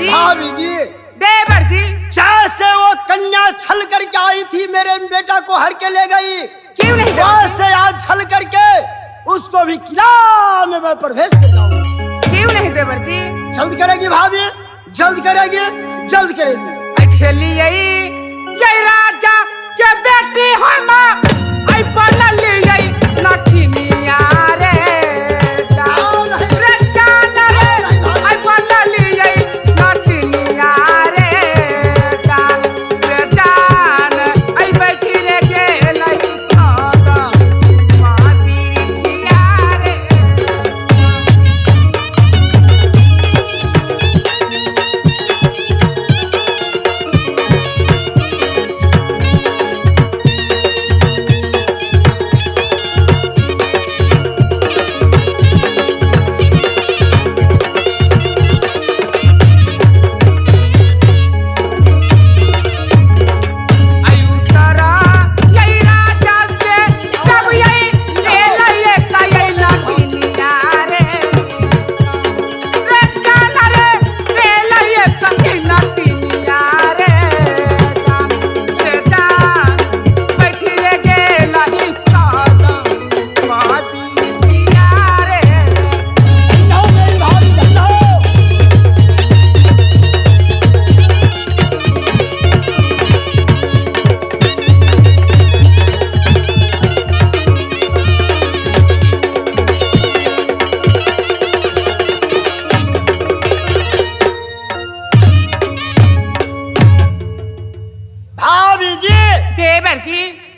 भाभी जी, देवर जी, जैसे वो कन्या छल करके आई थी मेरे बेटा को हर के ले गई, क्यों नहीं वैसे आज छल करके उसको भी किला में मैं प्रवेश कर जाऊंगा। क्यों नहीं देवर जी? जल्द करेगी भाभी, जल्द करेगी, जल्द करेगी। अच्छे लिए ये राजा के बेटी हो माँ आई बनल ये नठिनिया रे जान रे जान रे आई बनल ये नठिनिया रे जान आई बैठी रे के नहीं खादा माँ पीछिया रे।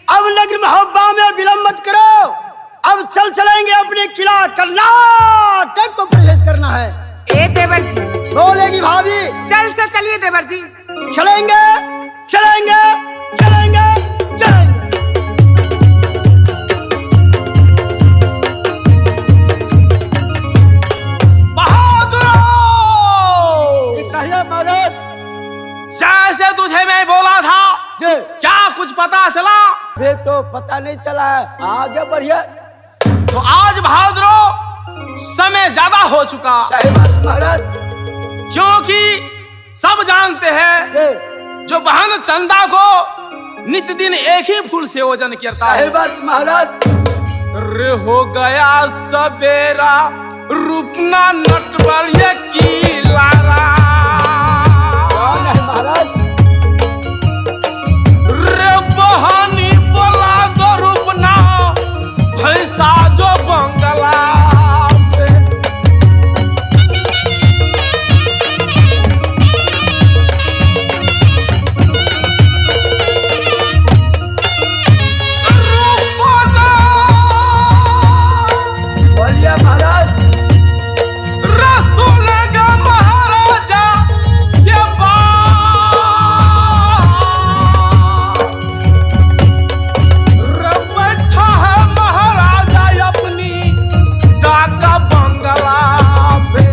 अब नगर मोहब्बा में विलंब मत करो, अब चलेंगे अपने किला कर्नाटक को प्रवेश करना है। ए देवर जी, बोलेगी भाभी, चल से चलिए देवर जी। चलेंगे चलेंगे चलेंगे चलेंगे। जैसे तुझे मैं बोला था, क्या कुछ पता चला? ये तो पता नहीं चला है, आगे बढ़िए। तो आज भाद्रो समय ज्यादा हो चुका, सही बात महाराज। क्योंकि सब जानते हैं जो बहन चंदा को नित्य दिन एक ही फूल से ओजन करता है। सही बात महाराज। रे हो गया सवेरा रूपना नटवरिया की लारा महाराज। रे बहानी बोला दो रूपना भैंसा जो बंगला बोलिए महाराज। रसूल का महाराजा के बैठा है महाराजा अपनी डाका बंगला पे।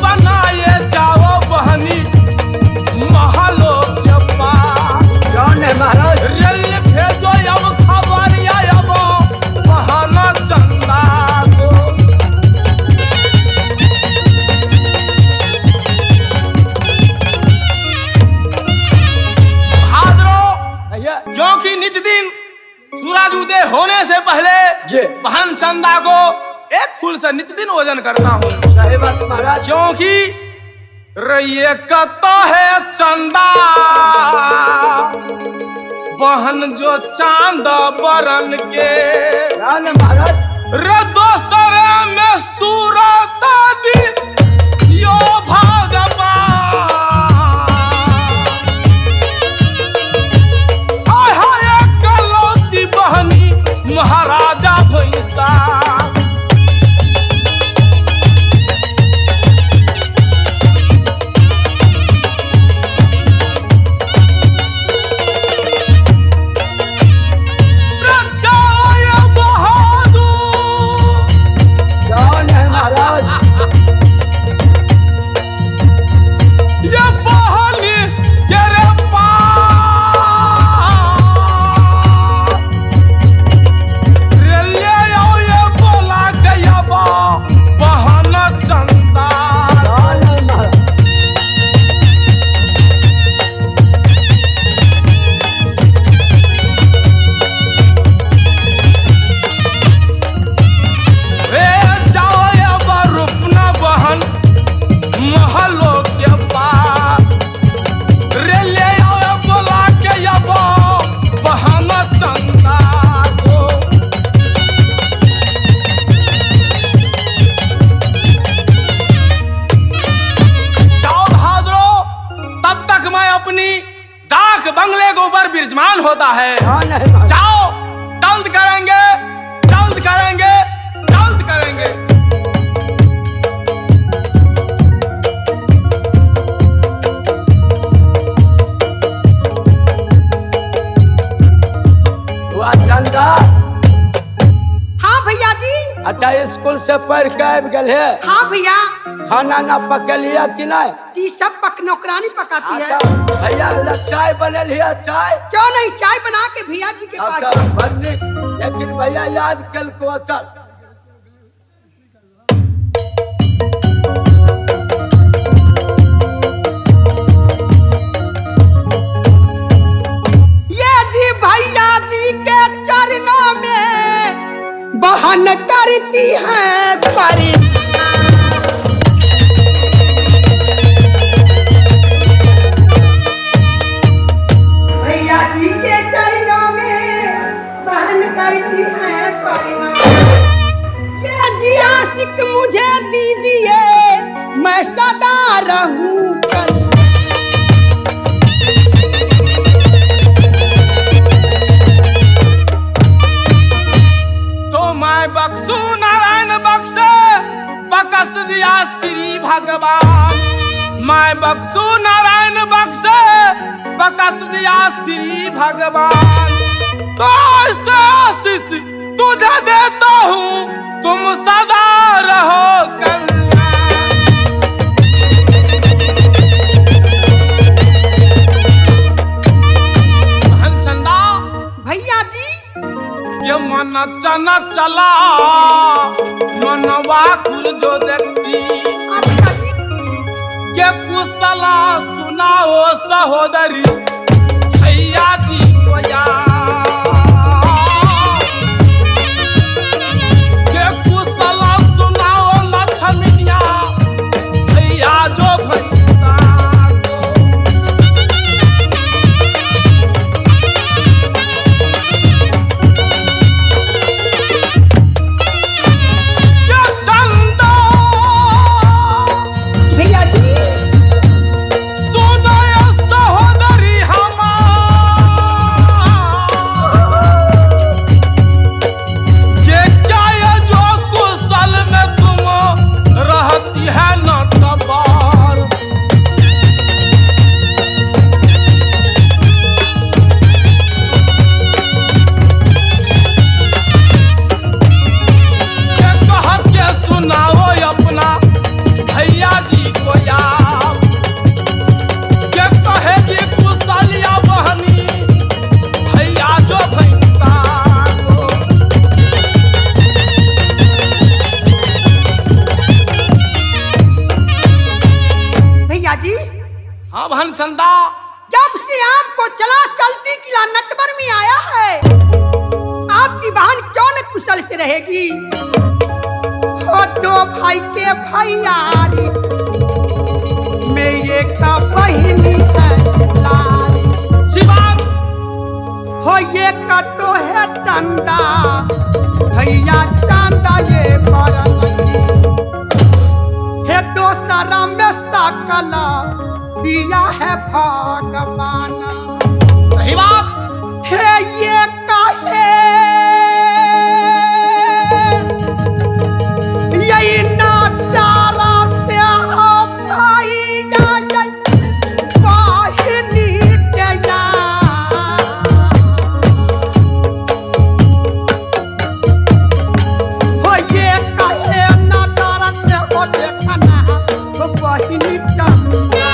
बनाए जाओ बहनी महलो के पास। कौन है महाराज? रेल भेजो अब खबर आयब बहाना चंदा को। भाद्रो, भैया क्योंकि नित्य दिन सूरज उदय होने से पहले जी। बहन चंदा को एक फूल से नित्य दिन ओजन करता हूँ, सही बात महाराज। क्योंकि रैये कता है चंदा बहन जो चांद बरन के। कौन है महाराज? रे दोसर में सूरत दी यो भगवान। हाय हाय कलौती बहनी महाराजा भैंसा। कौन है महाराज? तक मैं अपनी डाक बंगले के ऊपर विराजमान होता है। हाँ नहीं महाराज। जाओ, जल्द करेंगे, जल्द करेंगे, जल्द करेंगे। हुआ चंदा। हाँ भैया जी। अच्छा स्कूल से पढ़ के आबि गेल है। हाँ भैया खाना ना पकलिया कि नहीं? जी सब नौकरानी पकाती है। अच्छा भैया ला चाय बनलिया चाय। क्यों नहीं, चाय बना के भैया जी के पास अच्छा जाओ। बड़ नीक, लेकिन भैया याद कल को चल। ये जी भैया जी के चरणों में बहन करती है परी। भैया जी के चरणों में बहन करती है परी। ये जी आशिक मुझे दीजिए, मैं सदा रहूं कल। तो मैं बख्शू नारायण बख्शे, बकस दिया श्री भगवान। मैं बख्शू नारायण बख्शे, बकस दिया श्री भगवान। तो ऐसे आशीष तुझे देता हूँ, तुम सदा रहो कल्याण। बहन चंदा, भैया जी ये मन चना चला, मनवा कुल जो देखती आपका जी के कुशला सुनाओ सहोदरी भैया जी को याद। के कुशला सुनाओ लक्ष्मीनिया भैया जो भैया को। ये चंदा भैया जी सुनो ये सहोदरी ये क्या ये जो कुशल में तुम रहती है नटवार। ये कह के सुनाओ अपना भैया जी को याद। के कहेगी कुशलिया बहनी भैया जो भैंसा को। भैया जी हाँ बहन चंदा, जब से आपको चला चलती किला नटवर में आया है, आपकी बहन क्यों न कुशल से रहेगी। हो दो भाई के भैयारी, मेरे का बहिनी है लारी। शिवान हो ये का तो है चंदा, भैया चंदा ये बरन। हे दोसरा में सकला दिया है भगवान। सही बात। हे ये काहे यही नाचारा से हो भैया ये बहिनी के यार। हो ये काहे नाचारा से हो देखना हो बहिनी चंदा।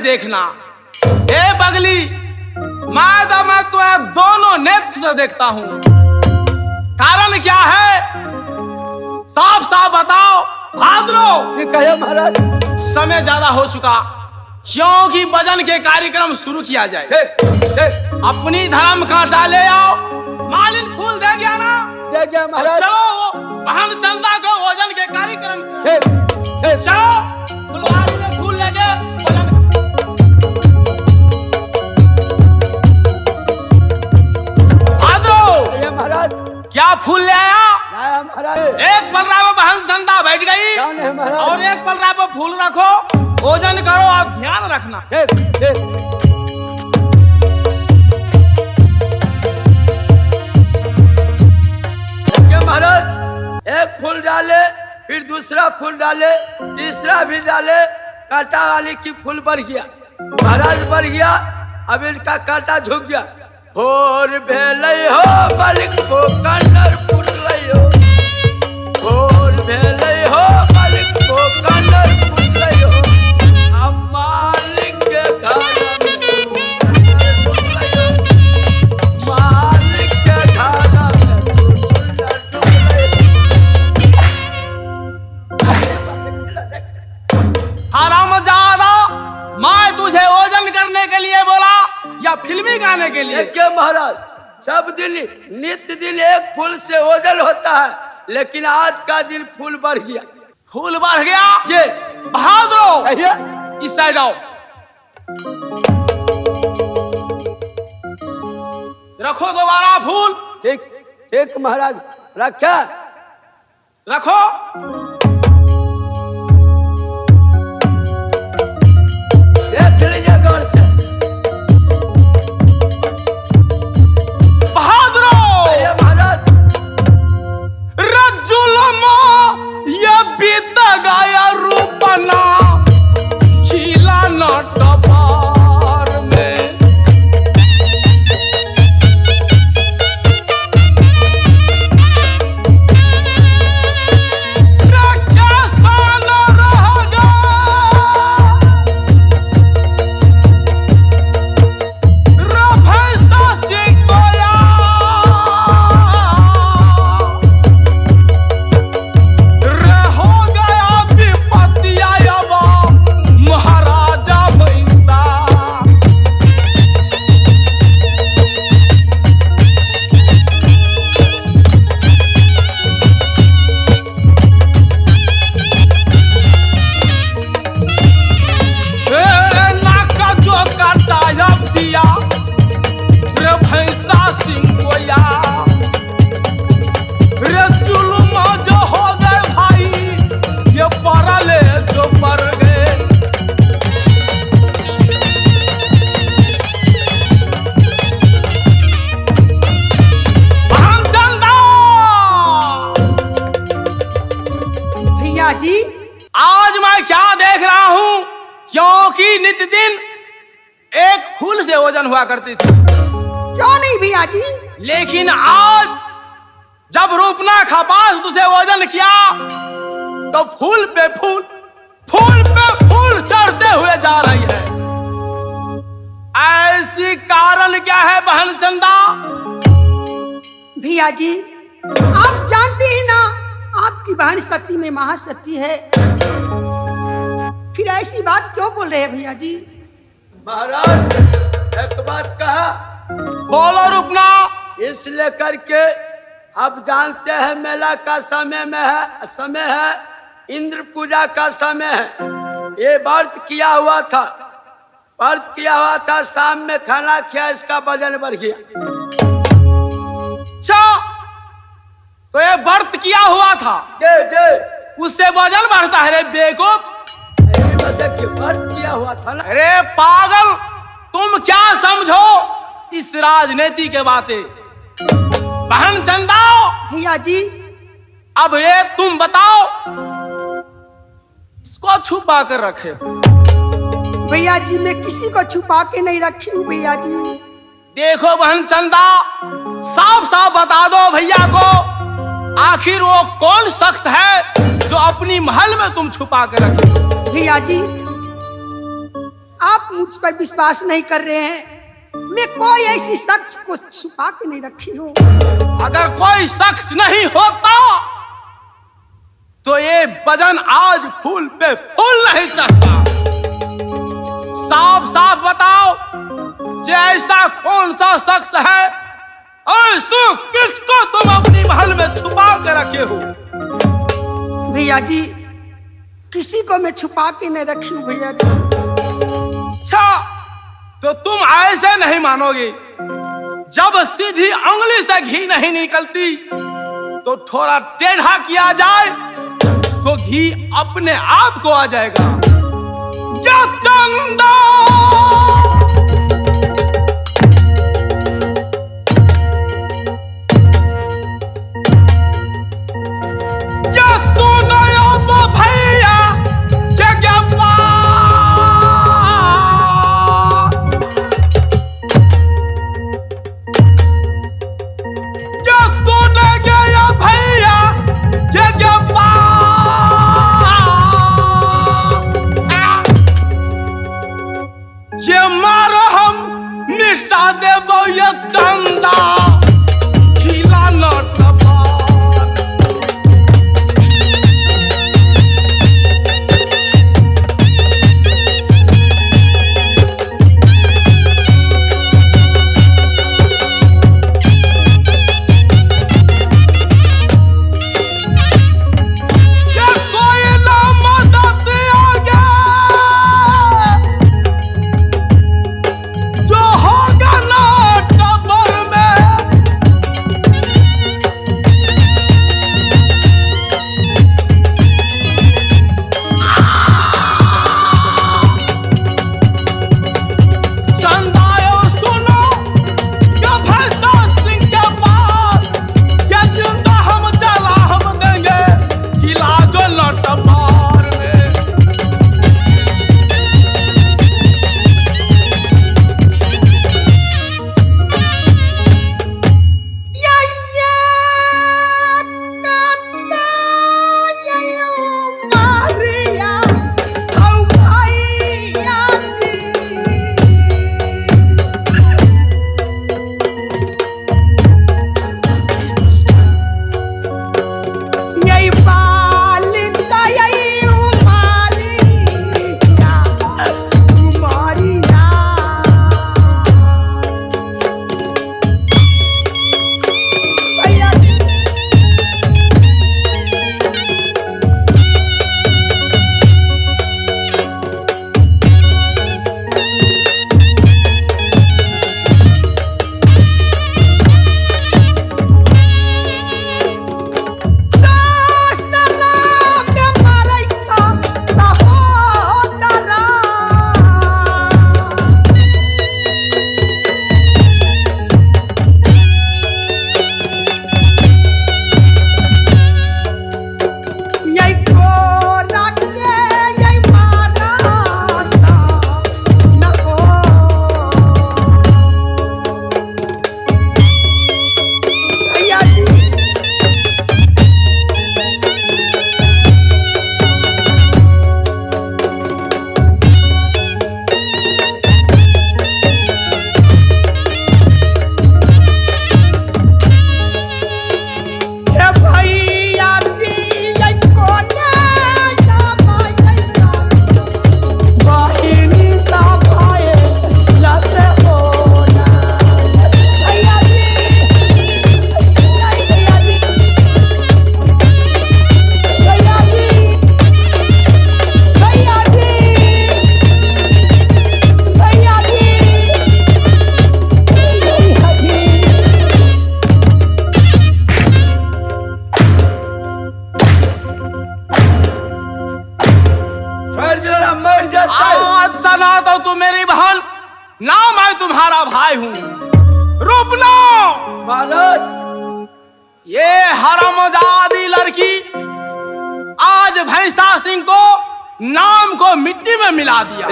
देखना। ए बगली, मैं तुम्हें दोनों नेत्र से देखता हूं। कारण क्या है? साफ साफ बताओ। भाद्रो, ठीक है महाराज। समय ज्यादा हो चुका, क्योंकि भजन के कार्यक्रम शुरू किया जाए। ठीक ठीक, अपनी धर्म कांटा ले आओ। मालिन फूल दे गया ना? दे गया महाराज। चलो वो बहन चंदा को भोजन के कार्यक्रम। ठीक ठीक, चलो फुलवारी में फूल लेके भोजन। भाद्रो, ये महाराज क्या फूल ले आया? लाया महाराज। एक पलरा में बहन चंदा बैठ गई कौन है महाराज? और एक पलरा पे फूल रखो। भोजन करो और ध्यान रखना। ठीक ठीक, क्या महाराज? एक फूल डाले, फिर दूसरा फूल डाले, तीसरा भी डाले। कांटा वाली की फूल बढ़ गया, महाराज बढ़ गया। अब इनका कांटा झुक गया। भोर भेलै हो बालिक को कन्नर फुटलै हो। भोर भेलै हो बालिक को कन्नर फुटलै हो। अब मालिक के घर में फुटलै हो। मालिक के घर में फुटलै हो। हरामजादा, मैं तुझे ओजन करने के लिए बोला या फिल्मी गाने के लिए? देखिए महाराज, सब दिन नित्य दिन एक फूल से ओझल होता है, लेकिन आज का दिन फूल बढ़ गया। फूल बढ़ गया? जी बहादुर, कहिए। इस साइड आओ। रखो दोबारा फूल। ठीक ठीक महाराज, रखा। रखो। देख लीजिए गौर से। ये महाराज, रजुलमा ये बीत गया रूपना खिला नटवार में। कैसा न रह गया भैंसा सिंह गोया। रे हो गया विपत्तिया यवा महाराजा भैंसा। नाका जो काटा जब दिया रे भैंसा सिंह गोया। रे जुल्म जो हो गए भाई, ये परले जो पर गए। चंदा, भैया जी, आज मैं क्या देख रहा हूं? क्योंकि नित्य दिन एक फूल से ओजन हुआ करती थी, क्यों नहीं भैया जी? लेकिन आज जब रूपना खपास तुझे ओजन किया तो फूल पे फूल, फूल पे फूल चढ़ते हुए जा रही है। ऐसी कारण क्या है बहन चंदा? भैया जी, आप जानते ही ना, आपकी बहन शक्ति में महाशक्ति है। फिर ऐसी बात क्यों बोल रहे हैं भैया जी? महाराज एक बात कहा, बोलो रूपना। इस लेकर के अब जानते हैं मेला का समय है इंद्र पूजा का समय है। ये व्रत किया हुआ था, शाम में खाना किया, इसका वजन बढ़ गया। अच्छा, तो ये व्रत किया हुआ था, जे उससे वजन बढ़ता है? रे बेवकूफ, देखिए व्रत किया हुआ था ना। अरे पागल, तुम क्या समझो इस राजनीति के बातें? बहन चंदा, भैया जी, अब ये तुम बताओ, इसको छुपा कर रखे? भैया जी, मैं किसी को छुपा के नहीं रखी हूँ भैया जी। देखो बहन चंदा, साफ साफ बता दो भैया को, आखिर वो कौन शख्स है जो अपनी महल में तुम छुपा के रखे? भैया जी, आप मुझ पर विश्वास नहीं कर रहे हैं। मैं कोई ऐसी शख्स को छुपा के नहीं रखी हूँ। अगर कोई शख्स नहीं होता तो ये भजन आज फूल पे फूल नहीं सकता। साफ साफ बताओ, जे ऐसा कौन सा शख्स है, ऐसा किसको तुम अपनी महल में छुपा के रखे हो? भैया जी, किसी को मैं छुपा के नहीं रखी हूँ भैया जी। अच्छा, तो तुम ऐसे नहीं मानोगे। जब सीधी उंगली से घी नहीं निकलती तो थोड़ा टेढ़ा किया जाए तो घी अपने आप को आ जाएगा। या चंदा या सोना अब भैया जगह ये मारो हम मिटा देबो ये चंदा खिला नटवा। ये कोई ना मदद आ गया जो होगा ना टबर में। चंदायो सुनो, ये भैंसा सिंह के पास ये जिंदा हम जला हम देंगे किला जो लटबार में। आज सना तो तू मेरी बहन ना, मैं तुम्हारा भाई हूँ। रुपना महाराज, ये हरामजादी लड़की आज भैंसा सिंह को नाम को मिट्टी में मिला दिया।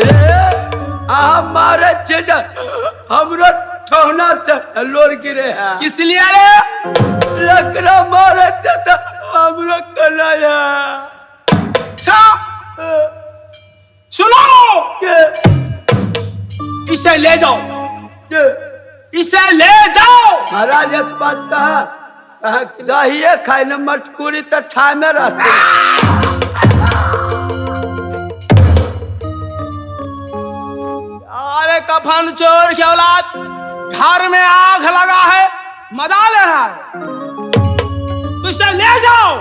हमारे चेजा हमरो ठोना से लोर गिरे हैं। किस लिए रे? लकड़ा मारे चेता हमरो कलाया। अच्छा सुनो, के इसे ले जाओ, ये इसे ले जाओ। महाराज एक बात कहा दहिए खाए न मटकुरी तो ठाए में रहते। अरे कफन चोर की औलाद, घर में आग लगा है, मजा ले रहा है। तो इसे ले जाओ,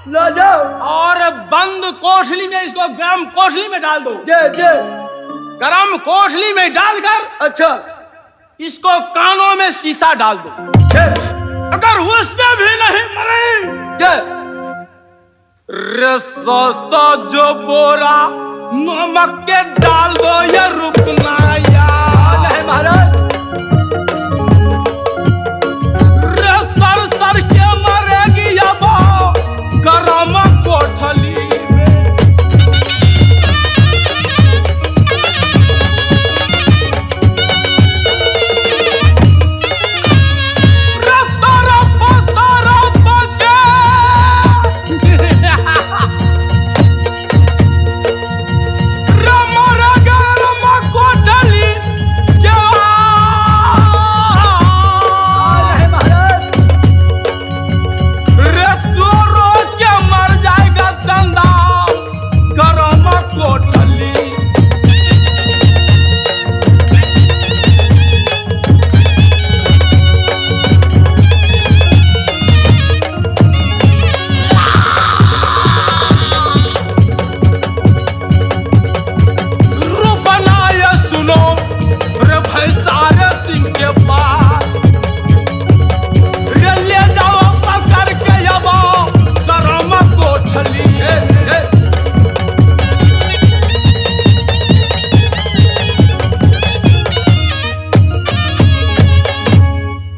ले जाओ और बंद कोठली में, इसको गरम कोठली में डाल दो। जे जे गरम कोठली में डालकर अच्छा इसको कानों में शीशा डाल दो। जे अगर उससे भी नहीं मरे, जे रे सौ जो बोरा नमक के डाल दो, ये रुकना यार। नहीं महाराज रे सर के मरेगी अब गरम कोठली में। रे तरफ के रे मरेगा गरम कोठली के नहीं महाराज रे रो के मर जाएगा चंदा गरम कोठली। रूपना ये सुनो रे भैंसा रे सिंह के पास, रे ले जाओ पकड़ के अब गरम कोठली।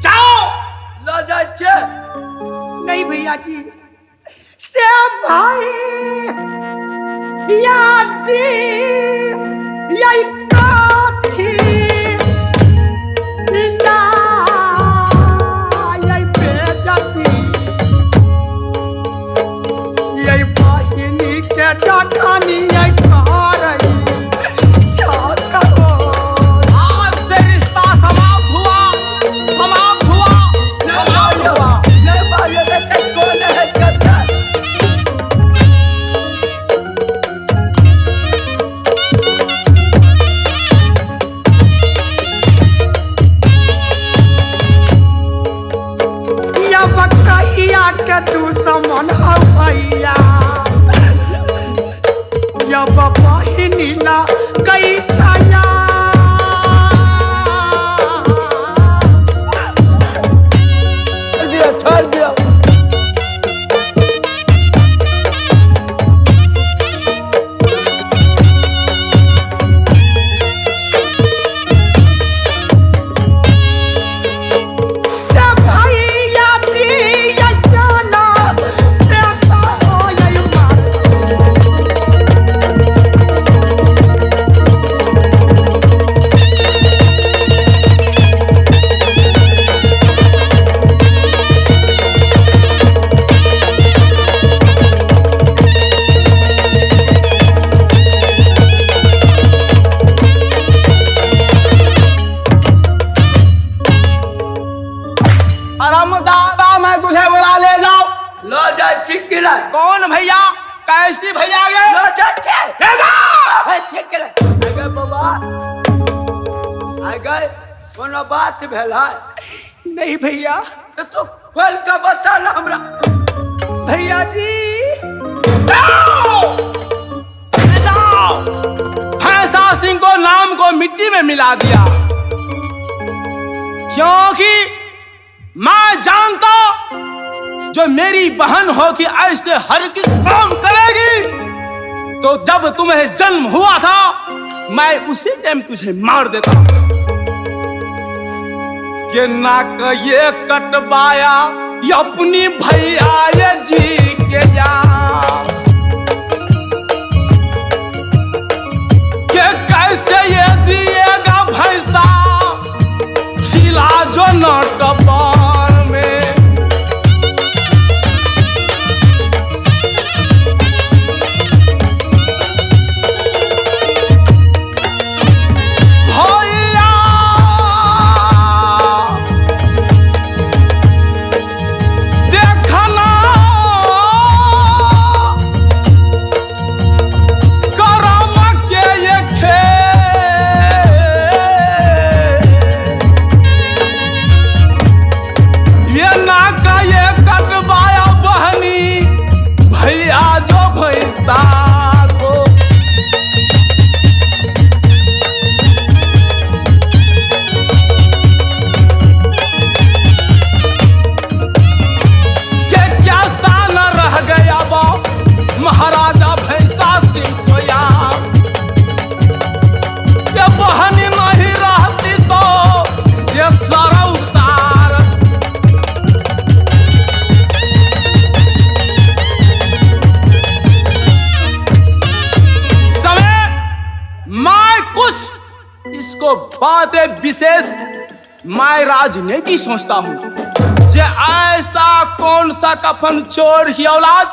जाओ। ले जाए छे नहीं भैया जी, से भाई या जी यही काथी ना यही बेजती यही बहिनी के जखानी यही खारई क्या करो। आज से रिश्ता समाप्त हुआ, समाप्त हुआ, समाप्त हुआ। नहीं भाई देखे कौन है करता या बकैया के तू समन हो भैया, या बहिनी ला कई छाया। दिया छोड़ दिया से भैया जी या जाना से तो यही मार। दादा मैं तुझे बुला ले जाओ। ले जाए चिकिला कौन भैया, कैसी भैया गए? ले जाए छे ले जाओ। है चिकिला आ गए बाबा आ गए कोनो बात भेल है नहीं भैया, तो तू खोल के बता ना हमरा भैया जी जाओ, ले जाओ। भैंसा सिंह को नाम को मिट्टी में मिला दिया, क्योंकि मैं जानता जो मेरी बहन हो कि ऐसे हर किस काम करेगी। तो जब तुम्हें जन्म हुआ था मैं उसी टाइम तुझे मार देता। कि नाक ये कटवाया ये अपनी भैया ये जी के जा, कि कैसे ये जिएगा भैंसा खिला जो नटवार में। होई बातें विशेष मैं राजनीति सोचता हूँ। जे ऐसा कौन सा कफन चोर ही औलाद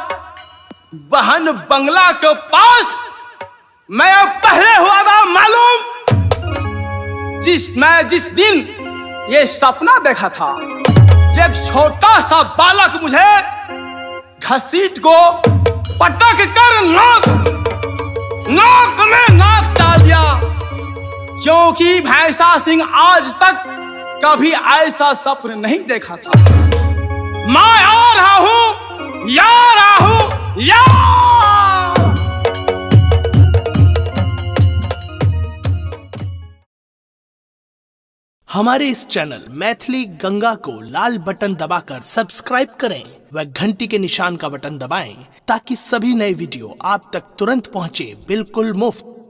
बहन बंगला के पास मैं पहले हुआ था मालूम, जिस दिन ये सपना देखा था कि एक छोटा सा बालक मुझे घसीट को पटक कर नाक में नाक डाल दिया, क्योंकि भैंसा सिंह आज तक कभी ऐसा सपना नहीं देखा था। मैं आ रहा हूं, या रहा हूं, या हमारे इस चैनल मैथिली गंगा को लाल बटन दबाकर सब्सक्राइब करें व घंटी के निशान का बटन दबाएं ताकि सभी नए वीडियो आप तक तुरंत पहुंचे, बिल्कुल मुफ्त।